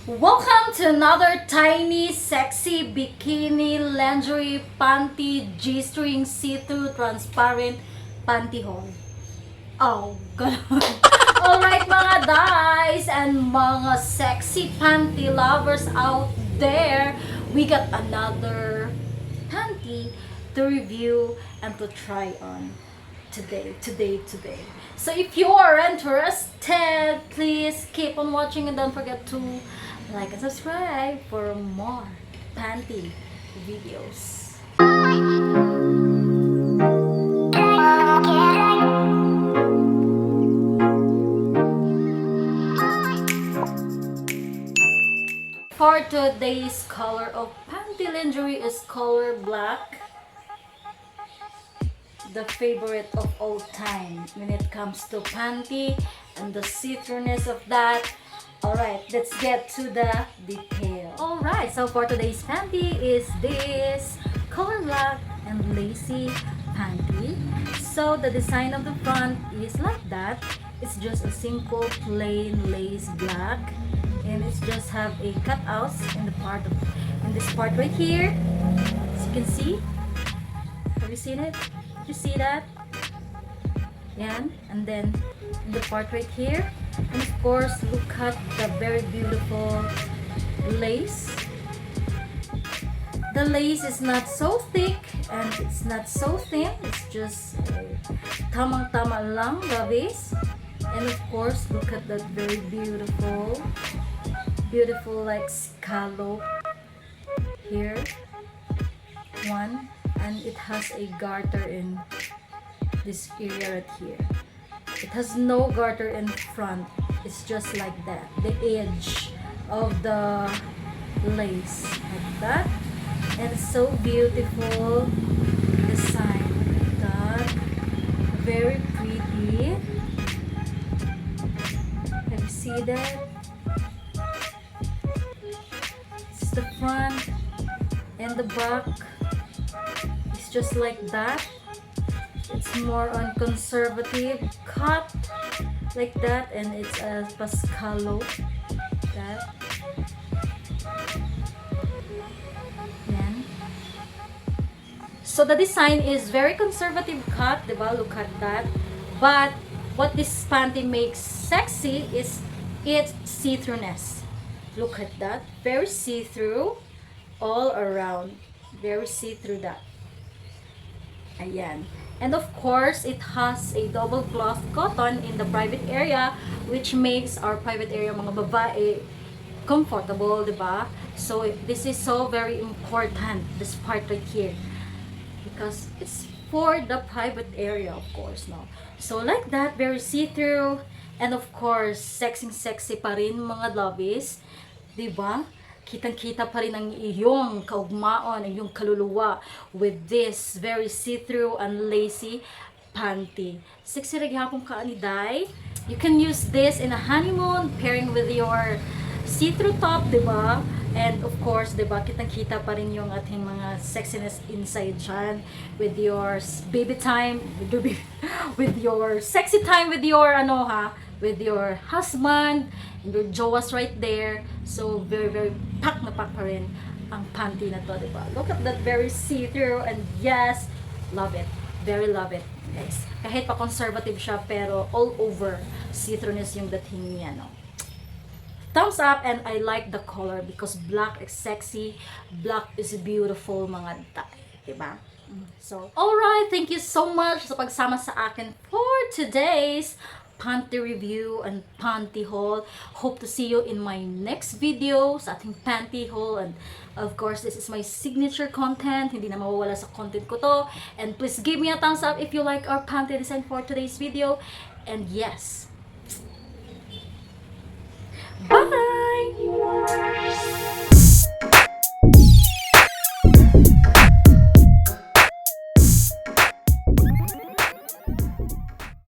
Welcome to another tiny, sexy bikini, lingerie, panty, G-string, see-through, transparent panty haul. Oh, ganun. Alright mga guys and mga sexy panty lovers out there, we got another panty to review and to try on today. So if you are interested, please keep on watching and don't forget to like and subscribe for more panty videos. For today's color of panty lingerie is color black. The favorite of all time when it comes to panty and the see-throughness of that. Alright, let's get to the detail. Alright, so for today's panty is this color black and lacy panty. So the design of the front is like that. It's just a simple plain lace black, and it's just have a cutouts in this part right here. As you can see, have you seen it? You see that? Yan. And then in the part right here, and of course look at the very beautiful lace. The lace is not so thick and it's not so thin. It's just tamang-tama lang, labis. And of course look at that very beautiful like scallop here. One. And it has a garter in this area right here. It has no garter in front. It's just like that. The edge of the lace like that. And it's so beautiful design like that. Very pretty. Can you see that? It's the front and the back. Just like that. It's more on conservative cut like that, and it's a pascalo that. Yan. So the design is very conservative cut, diba? Look at that. But what this panty makes sexy is its see-throughness. Look at that. Very see-through all around. Very see-through that. Ayan. And of course, it has a double cloth cotton in the private area, which makes our private area mga babae comfortable, diba? So this is so very important, this part right here, because it's for the private area, of course, no? So like that, very see-through, and of course, sexy pa rin mga lovies, diba? Kitang-kita pa rin ang iyong kaugmaon, ang iyong kaluluwa with this very see-through and lacy panty. Sexy rin hapong kaaniday. You can use this in a honeymoon pairing with your see-through top, diba? And of course, diba, kitang-kita pa rin yung ating mga sexiness inside dyan with your baby time, with your sexy time with your with your husband and your jowas right there. So very pack na pack pa rin ang panty na to, diba? Look at that, very see-through, and yes, love it, very love it, guys. Kahit pa conservative siya, pero all over see-throughness yung dating niya, no? Thumbs up, and I like the color because black is sexy, black is beautiful mga tay, diba? So, alright, thank you so much sa pagsama sa akin for today's panty review and panty haul. Hope to see you in my next video sa ating panty haul. And of course, this is my signature content. Hindi na mawawala sa content ko to. And please give me a thumbs up if you like our panty design for today's video. And yes,